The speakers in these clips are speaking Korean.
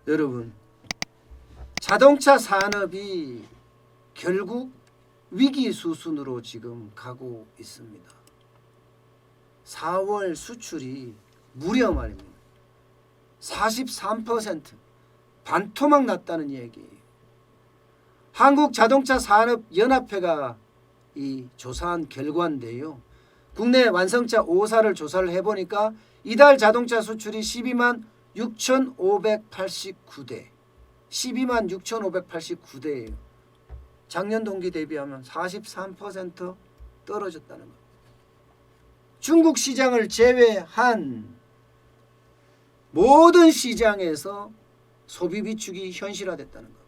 여러분, 자동차 산업이 결국 위기 수순으로 지금 가고 있습니다. 4월 수출이 무려 말입니다. 43% 반토막 났다는 얘기예요. 한국자동차산업연합회가 이 조사한 결과인데요. 국내 완성차 5사를 조사를 해보니까 이달 자동차 수출이 12만 6,589대 12만 6,589대예요. 작년 동기 대비하면 43% 떨어졌다는 겁니다. 중국 시장을 제외한 모든 시장에서 소비 비축이 현실화됐다는 겁니다.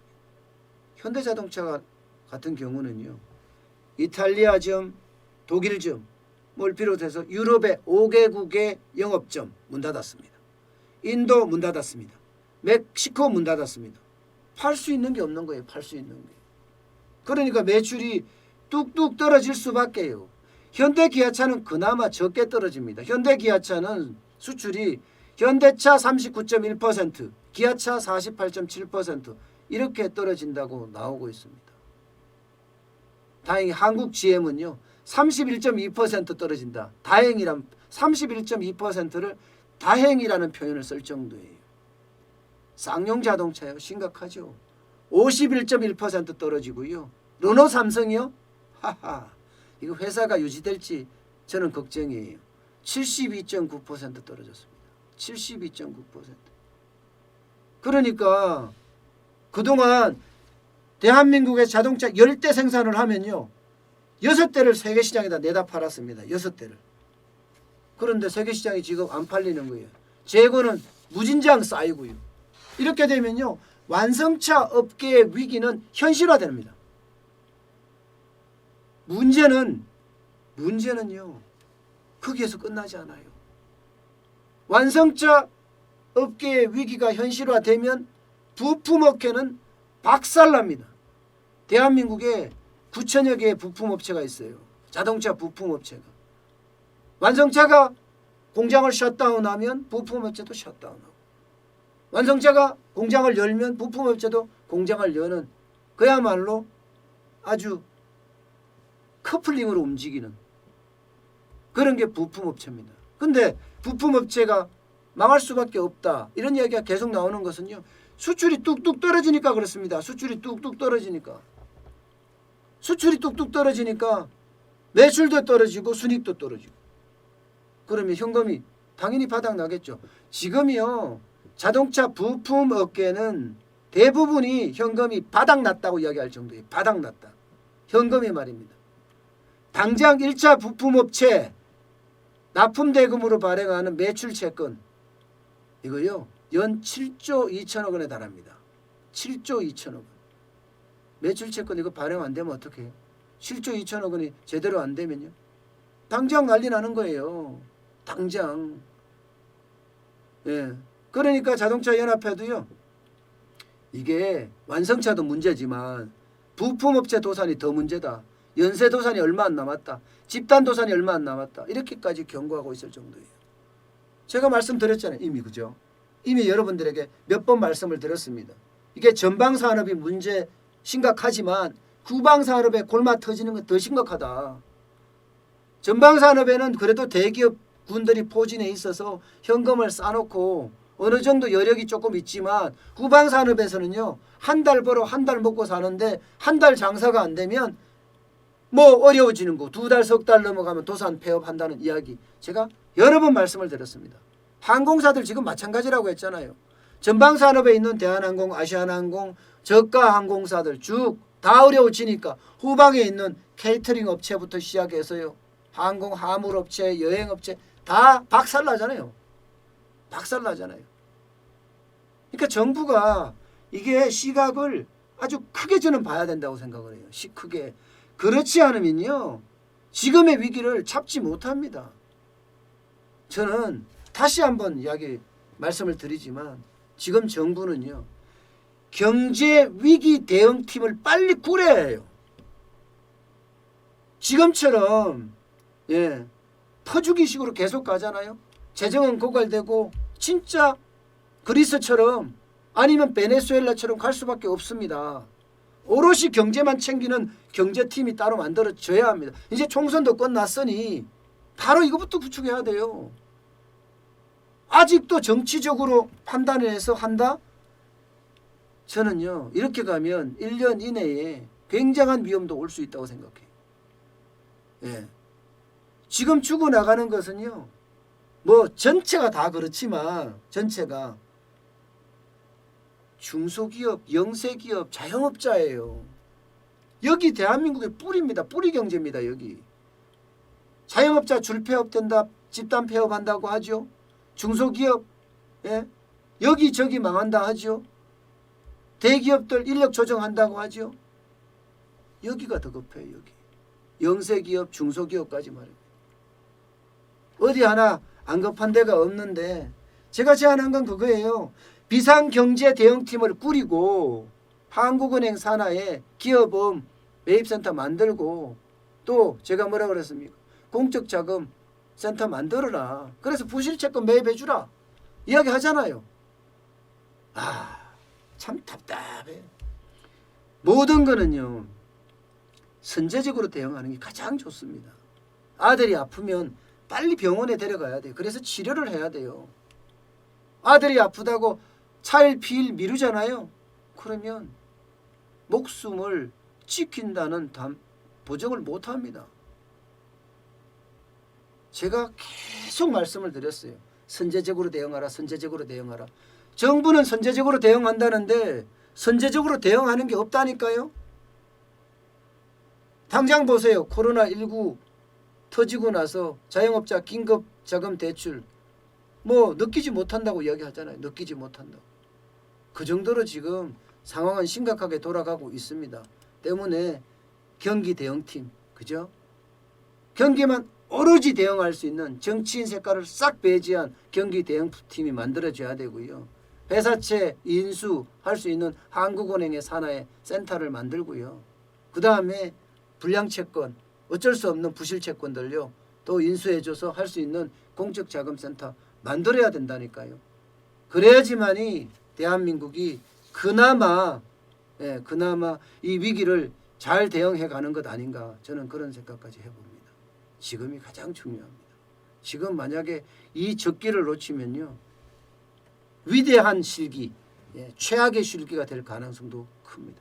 현대자동차 같은 경우는요. 이탈리아점, 독일점을 비롯해서 유럽의 5개국의 영업점 문 닫았습니다. 인도 문 닫았습니다. 멕시코 문 닫았습니다. 팔 수 있는 게 없는 거예요. 팔 수 있는 게. 그러니까 매출이 뚝뚝 떨어질 수밖에요. 현대기아차는 그나마 적게 떨어집니다. 현대기아차는 수출이 현대차 39.1%, 기아차 48.7% 이렇게 떨어진다고 나오고 있습니다. 다행히 한국 GM은요 31.2% 떨어진다. 다행이란 31.2%를 다행이라는 표현을 쓸 정도예요. 쌍용 자동차요 심각하죠. 51.1% 떨어지고요. 르노 삼성이요? 하하, 이거 회사가 유지될지 저는 걱정이에요. 72.9% 떨어졌습니다. 72.9%. 그러니까 그동안 대한민국의 자동차 10대 생산을 하면요 6대를 세계시장에다 내다 팔았습니다. 6대를. 그런데 세계시장이 지금 안 팔리는 거예요. 재고는 무진장 쌓이고요. 이렇게 되면요 완성차 업계의 위기는 현실화됩니다. 문제는요 거기에서 끝나지 않아요. 완성차 업계의 위기가 현실화되면 부품업계는 박살납니다. 대한민국에 9천여 개의 부품업체가 있어요. 자동차 부품업체가. 완성차가 공장을 셧다운하면 부품업체도 셧다운하고 완성차가 공장을 열면 부품업체도 공장을 여는 그야말로 아주 커플링으로 움직이는 그런 게 부품업체입니다. 근데 부품업체가 망할 수밖에 없다. 이런 이야기가 계속 나오는 것은요. 수출이 뚝뚝 떨어지니까 그렇습니다. 수출이 뚝뚝 떨어지니까. 수출이 뚝뚝 떨어지니까 매출도 떨어지고 순이익도 떨어지고. 그러면 현금이 당연히 바닥나겠죠. 지금이요. 자동차 부품 업계는 대부분이 현금이 바닥났다고 이야기할 정도예요. 바닥났다. 현금이 말입니다. 당장 1차 부품업체 납품대금으로 발행하는 매출채권 이거요. 연 7조 2천억 원에 달합니다. 7조 2천억 원. 매출채권 이거 발행 안 되면 어떻게 해요? 7조 2천억 원이 제대로 안 되면요. 당장 난리 나는 거예요. 당장. 예. 그러니까 자동차 연합회도요. 이게 완성차도 문제지만 부품업체 도산이 더 문제다. 연쇄 도산이 얼마 안 남았다. 집단 도산이 얼마 안 남았다. 이렇게까지 경고하고 있을 정도예요. 제가 말씀드렸잖아요. 이미 그죠? 이미 여러분들에게 몇 번 말씀을 드렸습니다. 이게 전방산업이 문제 심각하지만 후방산업에 골마 터지는 건 더 심각하다. 전방산업에는 그래도 대기업 군들이 포진해 있어서 현금을 쌓아놓고 어느 정도 여력이 조금 있지만 후방산업에서는요. 한 달 벌어 한 달 먹고 사는데 한 달 장사가 안 되면 뭐 어려워지는 거. 2달 석 달 넘어가면 도산 폐업한다는 이야기 제가 여러 번 말씀을 드렸습니다. 항공사들 지금 마찬가지라고 했잖아요. 전방산업에 있는 대한항공, 아시아나항공, 저가 항공사들 쭉 다 어려워지니까 후방에 있는 케이터링 업체부터 시작해서요. 항공, 화물업체, 여행업체 다 박살나잖아요. 박살나잖아요. 그러니까 정부가 이게 시각을 아주 크게 저는 봐야 된다고 생각을 해요. 크게. 그렇지 않으면요. 지금의 위기를 잡지 못합니다. 저는 다시 한번 말씀을 드리지만 지금 정부는요. 경제위기 대응팀을 빨리 꾸려야 해요. 지금처럼 퍼주기식으로 계속 가잖아요. 재정은 고갈되고 진짜 그리스처럼 아니면 베네수엘라처럼 갈 수밖에 없습니다. 오롯이 경제만 챙기는 경제팀이 따로 만들어져야 합니다. 이제 총선도 끝났으니 바로 이거부터 구축해야 돼요. 아직도 정치적으로 판단을 해서 한다? 저는요, 이렇게 가면 1년 이내에 굉장한 위험도 올 수 있다고 생각해요. 예. 지금 죽어나가는 것은요, 뭐 전체가 다 그렇지만 전체가 중소기업, 영세기업, 자영업자예요. 여기 대한민국의 뿌리입니다. 뿌리 경제입니다. 여기. 자영업자 줄폐업 된다, 집단 폐업한다고 하죠. 중소기업, 예? 여기저기 망한다 하죠. 대기업들 인력 조정한다고 하죠. 여기가 더 급해요. 여기. 영세기업, 중소기업까지 말이에요. 어디 하나 안 급한 데가 없는데 제가 제안한 건 그거예요. 비상경제 대응팀을 꾸리고 한국은행 산하에 기업음 매입센터 만들고 또 제가 뭐라 그랬습니까? 공적자금 센터 만들어라. 그래서 부실채권 매입해주라. 이야기 하잖아요. 참 답답해. 모든 거는요, 선제적으로 대응하는 게 가장 좋습니다. 아들이 아프면 빨리 병원에 데려가야 돼요. 그래서 치료를 해야 돼요. 아들이 아프다고 차일 피일 미루잖아요. 그러면 목숨을 지킨다는 보장을 못합니다. 제가 계속 말씀을 드렸어요. 선제적으로 대응하라. 선제적으로 대응하라. 정부는 선제적으로 대응한다는데 선제적으로 대응하는 게 없다니까요. 당장 보세요. 코로나19 터지고 나서 자영업자 긴급자금 대출 뭐 느끼지 못한다고 이야기하잖아요. 느끼지 못한다고. 그 정도로 지금 상황은 심각하게 돌아가고 있습니다. 때문에 경기 대응팀, 그죠? 경기만 오로지 대응할 수 있는 정치인 색깔을 싹 배제한 경기 대응팀이 만들어져야 되고요. 회사채 인수할 수 있는 한국은행의 산하에 센터를 만들고요. 그 다음에 불량채권, 어쩔 수 없는 부실채권들요. 또 인수해줘서 할 수 있는 공적자금센터 만들어야 된다니까요. 그래야지만이 대한민국이 그나마 이 위기를 잘 대응해 가는 것 아닌가, 저는 그런 생각까지 해봅니다. 지금이 가장 중요합니다. 지금 만약에 이 적기를 놓치면요, 위대한 실기, 최악의 실기가 될 가능성도 큽니다.